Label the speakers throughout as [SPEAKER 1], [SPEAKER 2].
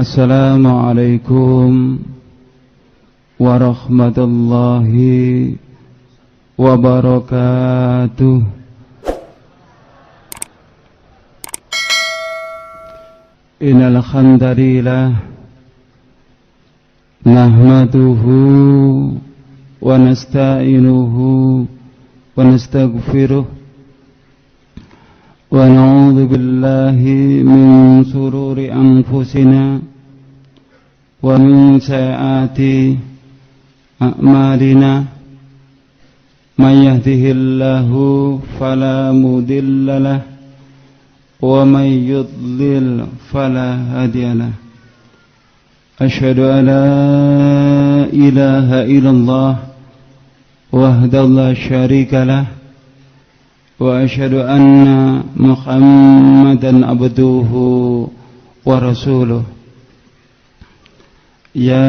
[SPEAKER 1] Assalamualaikum warahmatullahi wabarakatuh. Innal hamdalillah nahmaduhu wa nasta'inuhu wa nastaghfiruh wa na'udzu billahi min shururi anfusina wa min sayyiati a'malina may yahdihillahu fala mudilla lahu wa may yudlil fala hadiya lahu. Asyhadu an la ilaha illallah wahdahu la syarika lahu wa asyhadu anna Muhammadan abduhu wa rasuluh. Ya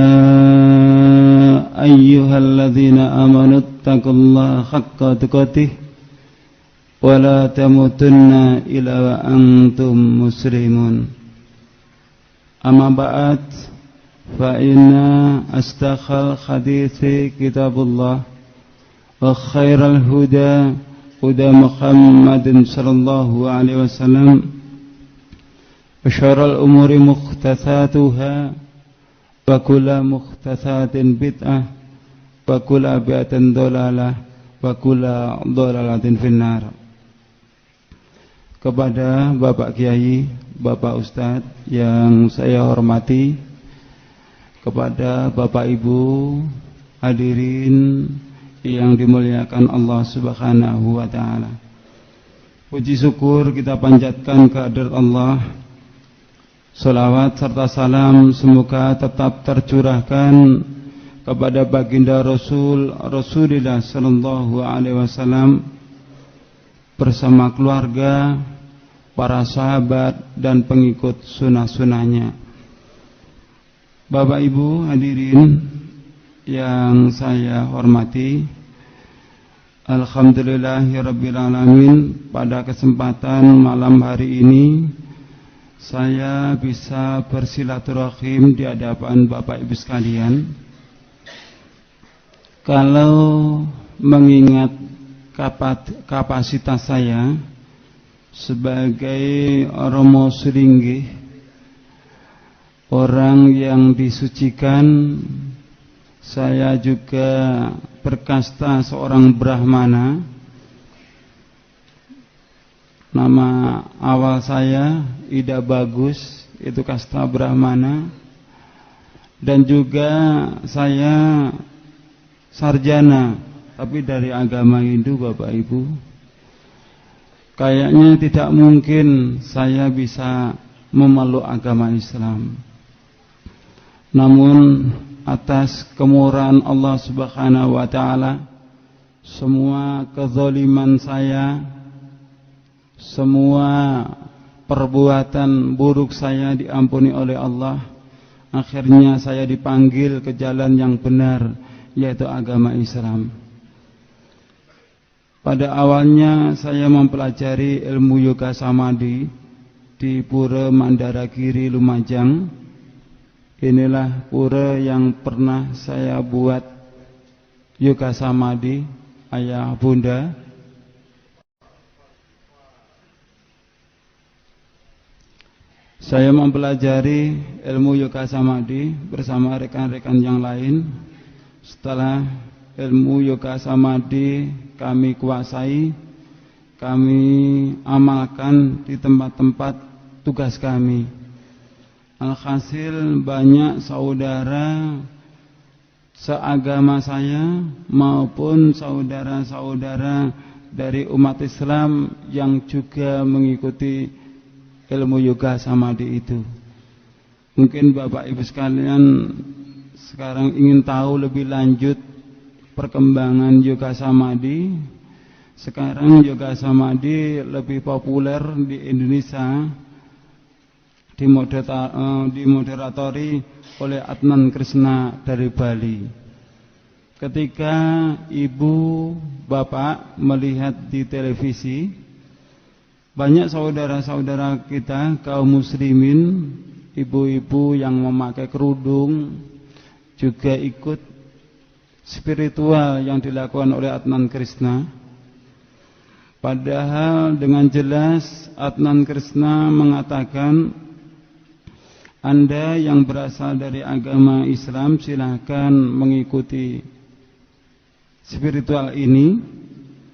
[SPEAKER 1] ayyuhalladzina amanu taqullaha haqqa tuqatih wa la tamutunna illa wa antum muslimun. Amma ba'd, fa inna asdaqal hadithi kitabullah wa khairal huda huda Muhammadin sallallahu alaihi wasallam wa syarrul umuri muhdatsatuha wa kullu muhdatsatin bid'ah wa kullu bid'atin dhalalah wa kullu dhalalatin finnar. Kepada Bapak Kiai, Bapak Ustadz yang saya hormati, kepada Bapak Ibu hadirin yang dimuliakan Allah Subhanahu wa ta'ala, puji syukur kita panjatkan kehadirat Allah. Salawat serta salam semoga tetap tercurahkan kepada baginda Rasulullah sallallahu alaihi wasallam bersama keluarga, para sahabat dan pengikut sunnah-sunnahnya. Bapak Ibu hadirin yang saya hormati, alhamdulillahirabbil alamin, pada kesempatan malam hari ini saya bisa bersilaturahim di hadapan Bapak Ibu sekalian. Kalau mengingat kapasitas saya sebagai Romo Suringgih, orang yang disucikan, saya juga berkasta seorang Brahmana. Nama awal saya Ida Bagus, itu kasta Brahmana. Dan juga saya sarjana, tapi dari agama Hindu, Bapak Ibu. Kayaknya tidak mungkin saya bisa memeluk agama Islam. Namun atas kemurahan Allah Subhanahu wa ta'ala, semua kezaliman saya, semua perbuatan buruk saya diampuni oleh Allah. Akhirnya saya dipanggil ke jalan yang benar, yaitu agama Islam. Pada awalnya saya mempelajari ilmu yoga samadhi di Pura Mandaragiri, Lumajang. Inilah pura yang pernah saya buat yoga samadhi, ayah bunda. Saya mempelajari ilmu yoga samadhi bersama rekan-rekan yang lain. Setelah ilmu yoga samadhi kami kuasai, kami amalkan di tempat-tempat tugas kami. Alhasil banyak saudara seagama saya maupun saudara-saudara dari umat Islam yang juga mengikuti ilmu yoga samadhi itu. Mungkin Bapak Ibu sekalian sekarang ingin tahu lebih lanjut perkembangan yoga samadhi. Sekarang yoga samadhi lebih populer di Indonesia, dimoderatori oleh Adnan Krishna dari Bali. Ketika ibu bapak melihat di televisi, banyak saudara-saudara kita kaum muslimin ibu-ibu yang memakai kerudung juga ikut spiritual yang dilakukan oleh Adnan Krishna. Padahal dengan jelas Adnan Krishna mengatakan, Anda yang berasal dari agama Islam silakan mengikuti spiritual ini.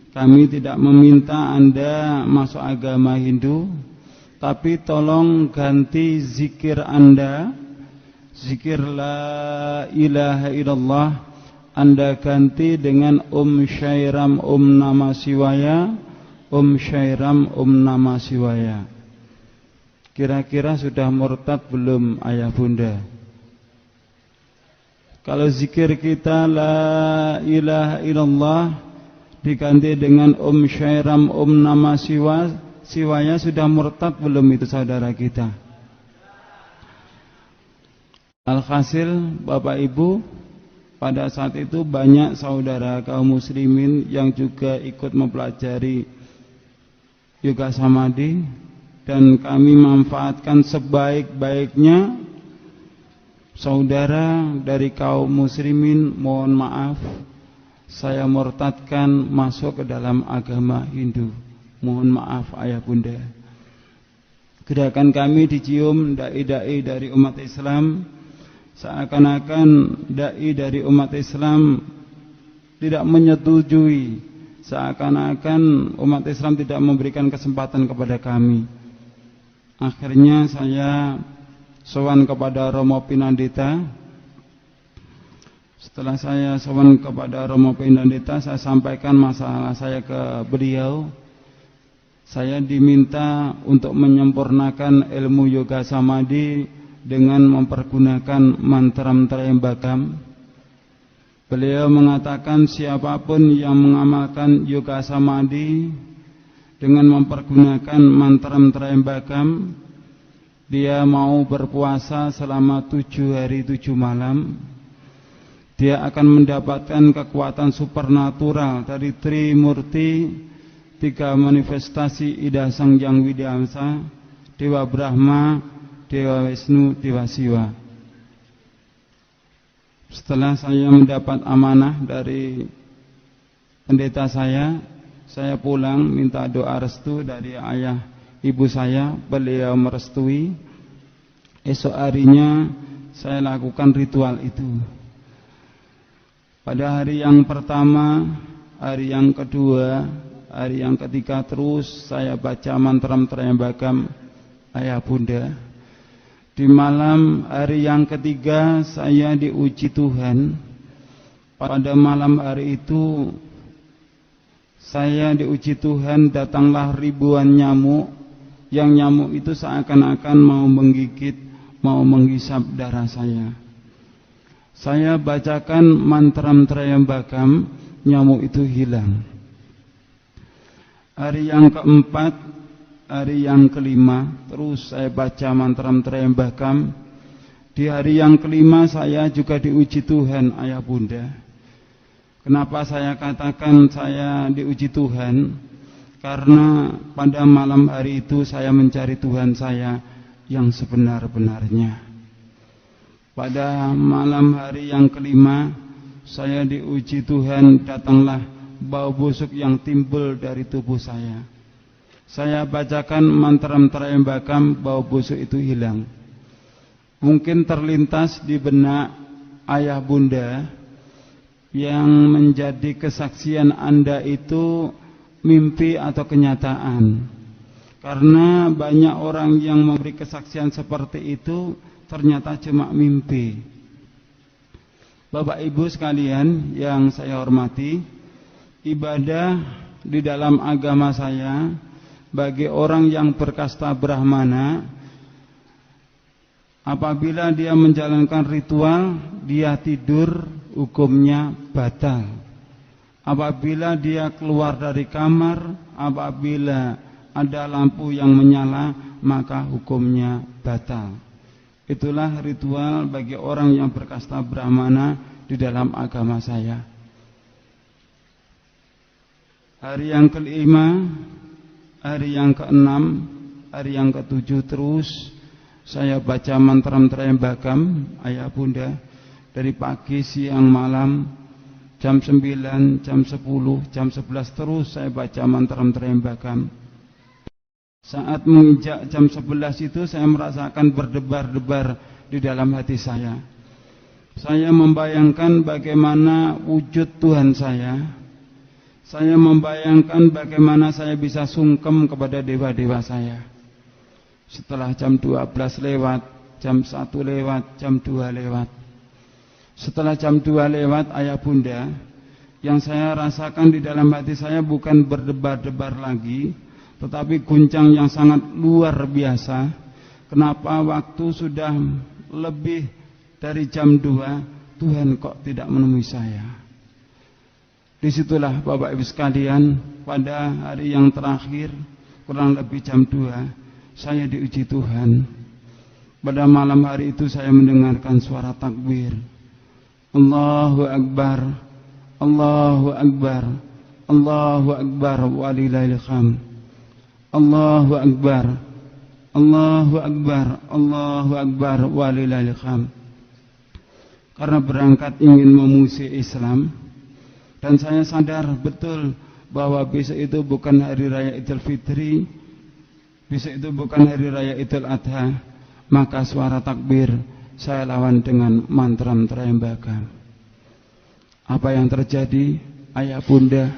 [SPEAKER 1] Kami tidak meminta Anda masuk agama Hindu, tapi tolong ganti zikir Anda, zikir la ilaha illallah, Anda ganti dengan Syairam Namah Shivaya, Syairam Namah Shivaya. Kira-kira sudah murtad belum ayah bunda? Kalau zikir kita la ilaha illallah diganti dengan Syairam Namah Shivaya, sudah murtad belum itu saudara kita? Alhasil Bapak Ibu, pada saat itu banyak saudara kaum muslimin yang juga ikut mempelajari yoga samadhi, dan kami manfaatkan sebaik-baiknya. Saudara dari kaum muslimin, mohon maaf, saya murtadkan masuk ke dalam agama Hindu. Mohon maaf ayah bunda. Gerakan kami dicium dai-dai dari umat Islam, seakan-akan dai dari umat Islam tidak menyetujui, seakan-akan umat Islam tidak memberikan kesempatan kepada kami. Akhirnya saya sowan kepada Romo Pinandita. Setelah saya sowan kepada Romo Pinandita, saya sampaikan masalah saya ke beliau. Saya diminta untuk menyempurnakan ilmu yoga samadhi dengan mempergunakan mantra-mantra yang bagam. Beliau mengatakan siapapun yang mengamalkan yoga samadhi dengan mempergunakan mantra-mantra yang bagam, dia mau berpuasa selama 7 hari 7 malam, dia akan mendapatkan kekuatan supernatural dari Trimurti, 3 manifestasi Ida Sang Hyang Widyamsa, Dewa Brahma, Dewa Wisnu, Dewa Siwa. Setelah saya mendapat amanah dari pendeta saya pulang minta doa restu dari ayah ibu saya. Beliau merestui. Esok harinya saya lakukan ritual itu. Pada hari yang pertama, hari yang kedua, hari yang ketiga terus saya baca mantra-mantra yang bagam ayah bunda. Di malam hari yang ketiga saya diuji Tuhan. Pada malam hari itu saya diuji Tuhan, datanglah ribuan nyamuk. Yang nyamuk itu seakan-akan mau menggigit, mau menghisap darah saya. Saya bacakan mantra-mantra yang bagam, nyamuk itu hilang. Hari yang keempat, hari yang kelima, terus saya baca mantra-mantra yang bagam. Di hari yang kelima saya juga diuji Tuhan ayah bunda. Kenapa saya katakan saya diuji Tuhan? Karena pada malam hari itu saya mencari Tuhan saya yang sebenar-benarnya. Pada malam hari yang kelima saya diuji Tuhan, datanglah bau busuk yang timbul dari tubuh saya. Saya bacakan mantra-mantra yang bagam, bau busuk itu hilang. Mungkin terlintas di benak ayah bunda yang menjadi kesaksian Anda itu mimpi atau kenyataan. Karena banyak orang yang memberi kesaksian seperti itu ternyata cuma mimpi. Bapak Ibu sekalian yang saya hormati, ibadah di dalam agama saya bagi orang yang berkasta Brahmana, apabila dia menjalankan ritual, dia tidur, hukumnya batal. Apabila dia keluar dari kamar, apabila ada lampu yang menyala, maka hukumnya batal. Itulah ritual bagi orang yang berkasta Brahmana di dalam agama saya. Hari yang kelima, hari yang keenam, hari yang ketujuh terus Saya baca mantra Trayembakam ayah bunda dari pagi, siang, malam, jam 9, jam 10, jam 11 terus saya baca mantra Trayembakam. Saat menginjak jam 11 itu saya merasakan berdebar-debar di dalam hati saya. Saya membayangkan bagaimana wujud Tuhan saya. Saya membayangkan bagaimana saya bisa sungkem kepada dewa-dewa saya. Setelah jam 12 lewat, jam 1 lewat, jam 2 lewat. Setelah jam 2 lewat, ayah bunda, yang saya rasakan di dalam hati saya bukan berdebar-debar lagi, tetapi guncang yang sangat luar biasa. Kenapa waktu sudah lebih dari jam 2, Tuhan kok tidak menemui saya? Disitulah Bapak Ibu sekalian, pada hari yang terakhir, kurang lebih jam 2, saya diuji Tuhan. Pada malam hari itu saya mendengarkan suara takbir. Allahu Akbar, Allahu Akbar, Allahu Akbar, walillahil hamd. Allahu Akbar, Allahu Akbar, Allahu Akbar, walillahil hamd. Karena berangkat ingin memuji Islam, dan saya sadar betul bahwa besok itu bukan hari raya Idul Fitri, besok itu bukan hari raya Idul Adha, maka suara takbir saya lawan dengan mantra Trayembakam. Apa yang terjadi, ayah bunda,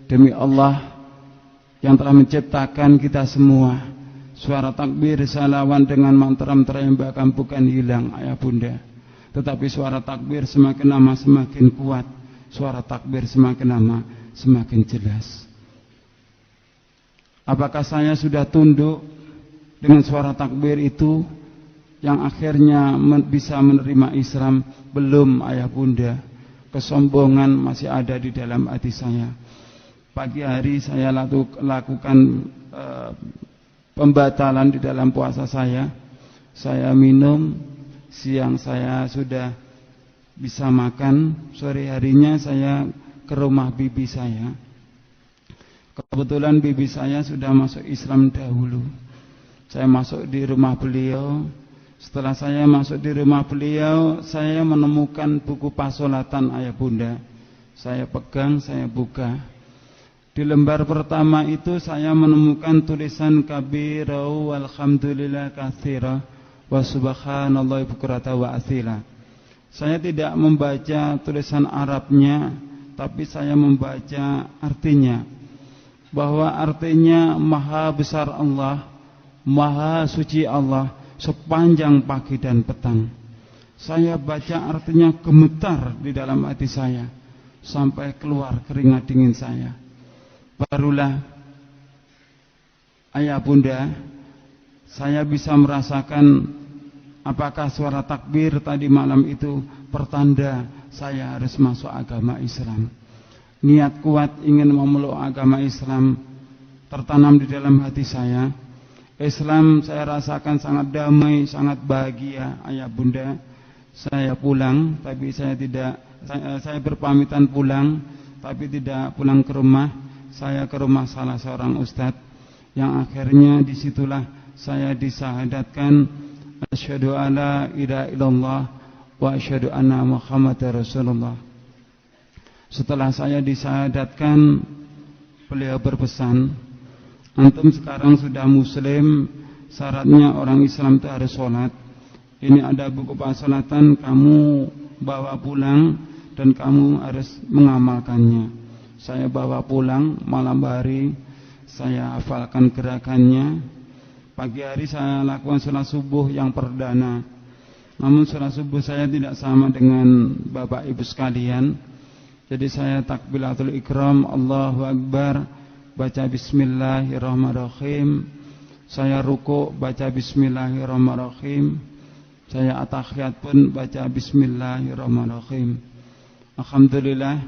[SPEAKER 1] demi Allah yang telah menciptakan kita semua, suara takbir saya lawan dengan mantra Trayembakam bukan hilang, ayah bunda, tetapi suara takbir semakin lama semakin kuat, suara takbir semakin lama semakin jelas. Apakah saya sudah tunduk dengan suara takbir itu yang akhirnya bisa menerima Islam? Belum, ayah bunda. Kesombongan masih ada di dalam hati saya. Pagi hari saya lakukan pembatalan di dalam puasa saya. Saya minum, siang saya sudah bisa makan, sore harinya saya ke rumah bibi saya. Kebetulan bibi saya sudah masuk Islam dahulu. Saya masuk di rumah beliau. Setelah saya masuk di rumah beliau, saya menemukan buku pasolatan ayah bunda. Saya pegang, saya buka. Di lembar pertama itu saya menemukan tulisan kabirau walhamdulillah katsira wa subhanallah bukrata wa asila. Saya tidak membaca tulisan Arabnya, tapi saya membaca artinya. Bahwa artinya maha besar Allah, maha suci Allah sepanjang pagi dan petang. Saya baca artinya gemetar di dalam hati saya, sampai keluar keringat dingin saya. Barulah ayah bunda, saya bisa merasakan apakah suara takbir tadi malam itu pertanda saya harus masuk agama Islam. Niat kuat ingin memeluk agama Islam tertanam di dalam hati saya. Islam saya rasakan sangat damai, sangat bahagia, ayah bunda. Saya pulang, tapi saya berpamitan pulang, tapi tidak pulang ke rumah. Saya ke rumah salah seorang ustadz, yang akhirnya disitulah saya disahadatkan asyhadu alla ilaha illallah wa asyhadu anna Muhammadar Rasulullah. Setelah saya disahadatkan, beliau berpesan, antum sekarang sudah muslim, syaratnya orang Islam itu harus sholat. Ini ada buku pasolatan, kamu bawa pulang dan kamu harus mengamalkannya. Saya bawa pulang malam hari, saya hafalkan gerakannya. Pagi hari saya lakukan sholat subuh yang perdana. Namun sholat subuh saya tidak sama dengan bapak ibu sekalian. Jadi saya takbiratul ikram, Allahu Akbar, baca bismillahirrahmanirrahim. Saya ruku, baca bismillahirrahmanirrahim. Saya at-tahiyat pun baca bismillahirrahmanirrahim. Alhamdulillah,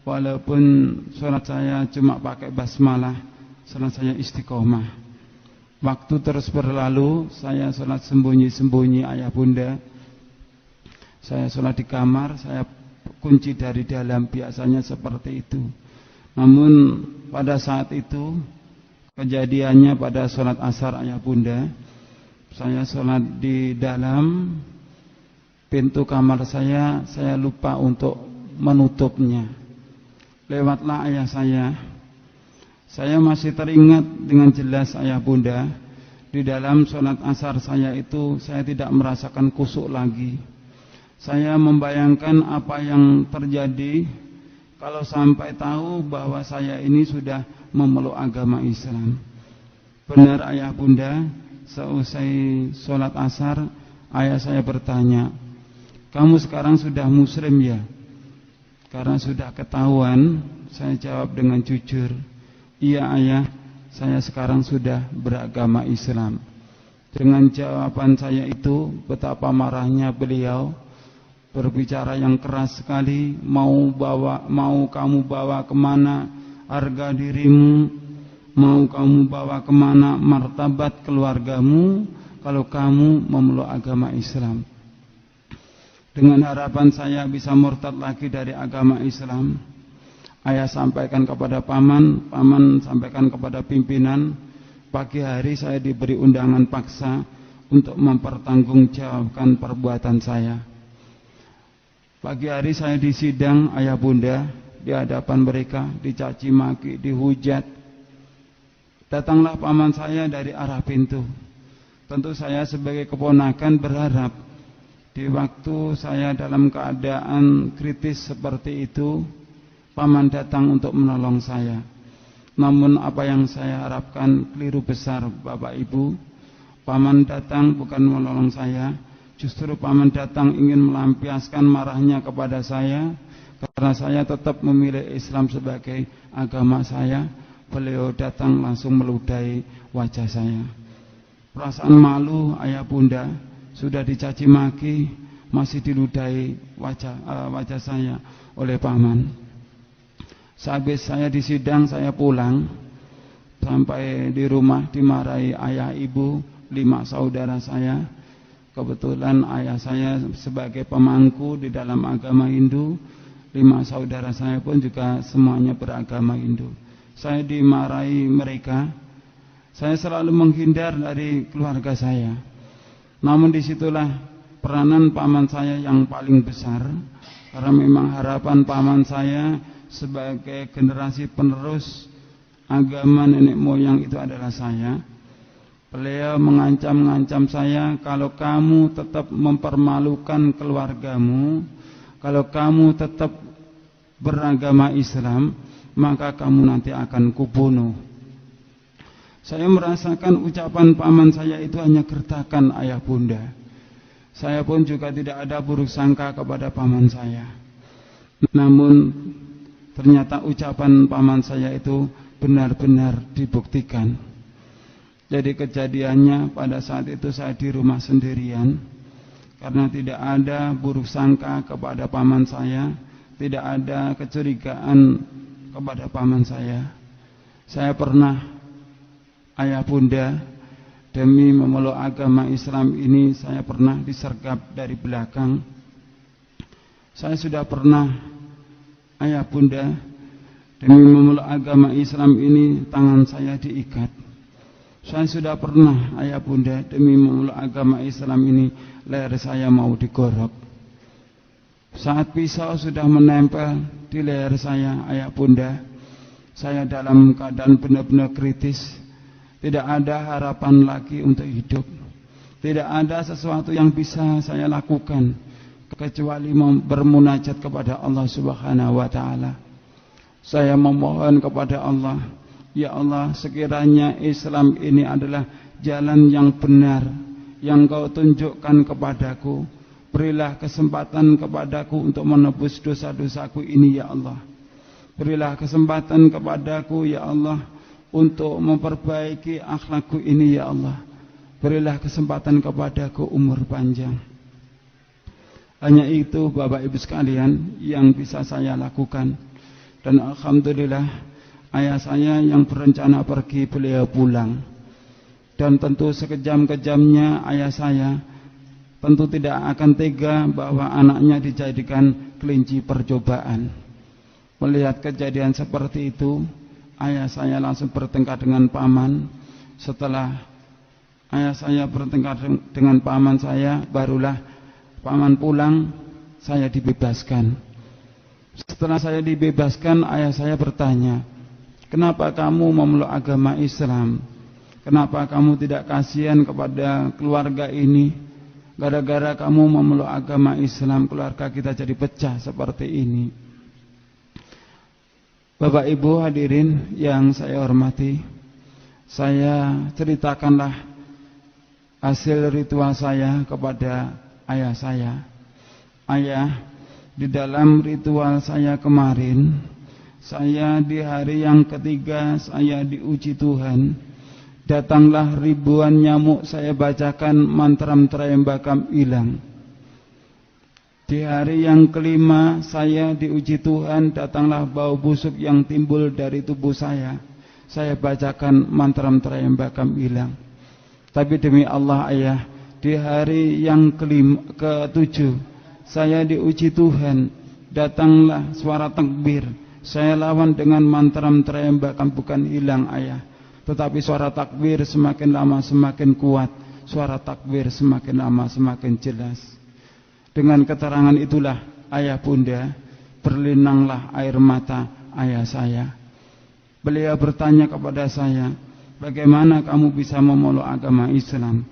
[SPEAKER 1] walaupun sholat saya cuma pakai basmalah, sholat saya istiqomah. Waktu terus berlalu, saya sholat sembunyi-sembunyi ayah bunda. Saya sholat di kamar, saya kunci dari dalam, biasanya seperti itu. Namun pada saat itu, kejadiannya pada sholat asar ayah bunda, Saya sholat di dalam, pintu kamar saya lupa untuk menutupnya. Lewatlah ayah saya. Saya masih teringat dengan jelas ayah bunda, di dalam sholat asar saya itu saya tidak merasakan khusyuk lagi. Saya membayangkan apa yang terjadi kalau sampai tahu bahwa saya ini sudah memeluk agama Islam. Benar ayah bunda, seusai sholat asar ayah saya bertanya, "Kamu sekarang sudah muslim ya?" Karena sudah ketahuan, saya jawab dengan jujur, "Iya ayah, saya sekarang sudah beragama Islam." Dengan jawaban saya itu, betapa marahnya beliau, berbicara yang keras sekali. Mau kamu bawa kemana harga dirimu, mau kamu bawa kemana martabat keluargamu kalau kamu memeluk agama Islam. Dengan harapan saya bisa murtad lagi dari agama Islam, ayah sampaikan kepada paman, paman sampaikan kepada pimpinan. Pagi hari saya diberi undangan paksa untuk mempertanggungjawabkan perbuatan saya. Pagi hari saya disidang ayah bunda, di hadapan mereka, dicaci maki, dihujat. Datanglah paman saya dari arah pintu. Tentu saya sebagai keponakan berharap di waktu saya dalam keadaan kritis seperti itu, paman datang untuk menolong saya. Namun apa yang saya harapkan keliru besar Bapak Ibu. Paman datang bukan menolong saya, justru paman datang ingin melampiaskan marahnya kepada saya, karena saya tetap memilih Islam sebagai agama saya. Beliau datang langsung meludahi wajah saya. Perasaan malu ayah bunda, sudah dicaci maki, masih diludahi wajah saya oleh paman. Sehabis saya disidang, saya pulang. Sampai di rumah dimarahi ayah ibu, 5 saudara saya. Kebetulan ayah saya sebagai pemangku di dalam agama Hindu, 5 saudara saya pun juga semuanya beragama Hindu. Saya dimarahi mereka. Saya selalu menghindar dari keluarga saya. Namun disitulah peranan paman saya yang paling besar, karena memang harapan paman saya sebagai generasi penerus agama nenek moyang itu adalah saya. Beliau mengancam saya, kalau kamu tetap mempermalukan keluargamu, kalau kamu tetap beragama Islam, maka kamu nanti akan kubunuh. Saya merasakan ucapan paman saya itu hanya gertakan ayah bunda. Saya pun juga tidak ada buruk sangka kepada paman saya. Namun ternyata ucapan paman saya itu benar-benar dibuktikan. Jadi kejadiannya pada saat itu saya di rumah sendirian, karena tidak ada buruk sangka kepada paman saya, tidak ada kecurigaan kepada paman saya. Saya pernah, ayah bunda, demi memeluk agama Islam ini saya pernah disergap dari belakang. Saya sudah pernah, ayah bunda, demi memeluk agama Islam ini tangan saya diikat. Saya sudah pernah, ayah bunda, demi memeluk agama Islam ini leher saya mau digorok. Saat pisau sudah menempel di leher saya, ayah bunda, saya dalam keadaan benar-benar kritis. Tidak ada harapan lagi untuk hidup. Tidak ada sesuatu yang bisa saya lakukan kecuali bermunajat kepada Allah Subhanahu wa taala. Saya memohon kepada Allah, ya Allah, sekiranya Islam ini adalah jalan yang benar yang Kau tunjukkan kepadaku, berilah kesempatan kepadaku untuk menebus dosa-dosaku ini ya Allah. Berilah kesempatan kepadaku ya Allah untuk memperbaiki akhlakku ini ya Allah. Berilah kesempatan kepadaku umur panjang. Hanya itu Bapak Ibu sekalian yang bisa saya lakukan. Dan alhamdulillah ayah saya yang berencana pergi, beliau pulang. Dan tentu sekejam-kejamnya ayah saya tentu tidak akan tega bahwa anaknya dijadikan kelinci percobaan. Melihat kejadian seperti itu, ayah saya langsung bertengkar dengan paman. Setelah ayah saya bertengkar dengan paman saya, barulah paman pulang, saya dibebaskan. Setelah saya dibebaskan, ayah saya bertanya, kenapa kamu memeluk agama Islam? Kenapa kamu tidak kasihan kepada keluarga ini? Gara-gara kamu memeluk agama Islam, keluarga kita jadi pecah seperti ini. Bapak Ibu hadirin yang saya hormati, saya ceritakanlah hasil ritual saya kepada ayah saya. Ayah, di dalam ritual saya kemarin, saya di hari yang ketiga saya diuji Tuhan. Datanglah ribuan nyamuk, saya bacakan mantram Trayembakam hilang. Di hari yang kelima saya diuji Tuhan, datanglah bau busuk yang timbul dari tubuh saya. Saya bacakan mantram Trayembakam hilang. Tapi demi Allah ayah, di hari yang ketujuh saya diuji Tuhan, datanglah suara takbir. Saya lawan dengan mantram Trayembakam bukan hilang ayah, tetapi suara takbir semakin lama semakin kuat, suara takbir semakin lama semakin jelas. Dengan keterangan itulah ayah bunda, berlinanglah air mata ayah saya. Beliau bertanya kepada saya, bagaimana kamu bisa memeluk agama Islam?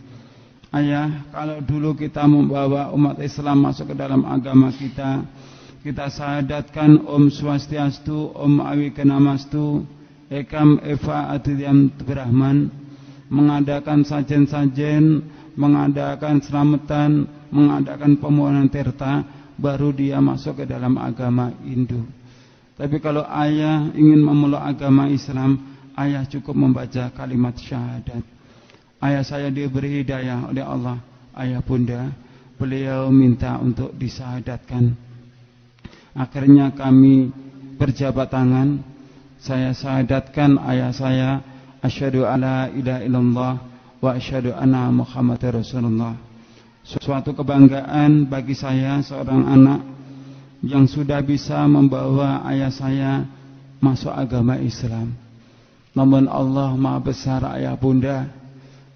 [SPEAKER 1] Ayah, kalau dulu kita membawa umat Islam masuk ke dalam agama kita, kita syahadatkan Om Swastiastu, Om Awikenamastu, Ekam Eva Adhyam Brahman, mengadakan sajen-sajen, mengadakan selamatan, mengadakan pemohonan tirta, baru dia masuk ke dalam agama Hindu. Tapi kalau ayah ingin memeluk agama Islam, ayah cukup membaca kalimat syahadat. Ayah saya diberi hidayah oleh Allah, ayah bunda, beliau minta untuk disyahadatkan. Akhirnya kami berjabat tangan, saya syahadatkan ayah saya, asyhadu alla ilaha illallah wa asyhadu anna Muhammadar Rasulullah. Suatu kebanggaan bagi saya, seorang anak yang sudah bisa membawa ayah saya masuk agama Islam. Namun Allah Maha Besar ayah bunda,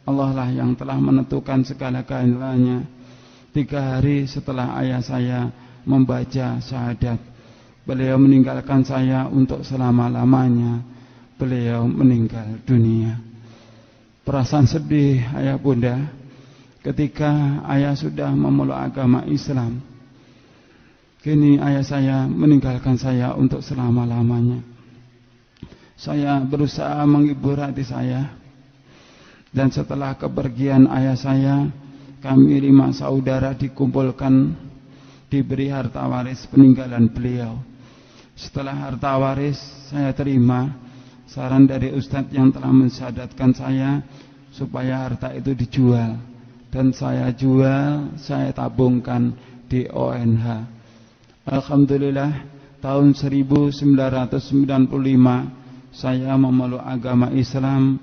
[SPEAKER 1] Allah lah yang telah menentukan segala-galanya. 3 hari setelah ayah saya membaca syahadat, beliau meninggalkan saya untuk selama-lamanya. Beliau meninggal dunia. Perasaan sedih ayah bunda ketika ayah sudah memeluk agama Islam. Kini ayah saya meninggalkan saya untuk selama-lamanya. Saya berusaha menghibur hati saya. Dan setelah kepergian ayah saya, kami 5 saudara dikumpulkan, diberi harta waris peninggalan beliau. Setelah harta waris saya terima saran dari ustadz yang telah mensyahadatkan saya supaya harta itu dijual. Dan saya jual, saya tabungkan di ONH. Alhamdulillah, tahun 1995 saya memeluk agama Islam.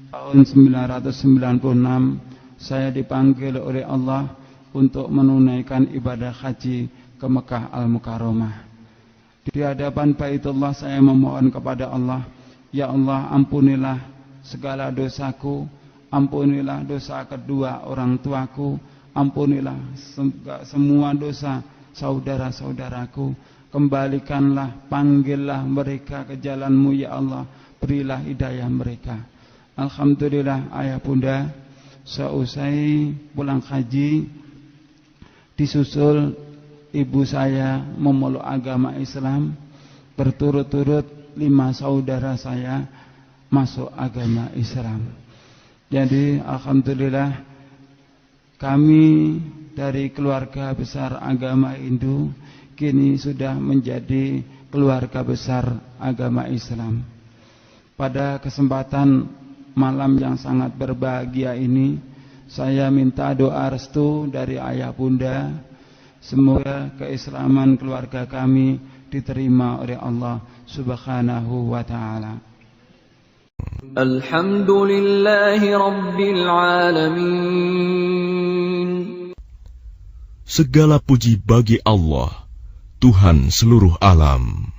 [SPEAKER 1] Tahun 1996 saya dipanggil oleh Allah untuk menunaikan ibadah haji ke Mekah Al-Mukarramah. Di hadapan Baitullah saya memohon kepada Allah, ya Allah, ampunilah segala dosaku, ampunilah dosa kedua orang tuaku, ampunilah semua dosa saudara-saudaraku, kembalikanlah, panggillah mereka ke jalan-Mu ya Allah, berilah hidayah mereka. Alhamdulillah ayah bunda, seusai pulang haji disusul ibu saya memeluk agama Islam, berturut-turut 5 saudara saya masuk agama Islam. Jadi alhamdulillah kami dari keluarga besar agama Hindu kini sudah menjadi keluarga besar agama Islam. Pada kesempatan malam yang sangat berbahagia ini, saya minta doa restu dari ayah bunda, semoga keislaman keluarga kami diterima oleh Allah Subhanahu wa ta'ala.
[SPEAKER 2] Alhamdulillahi Rabbil Alamin.
[SPEAKER 3] Segala puji bagi Allah, Tuhan seluruh alam.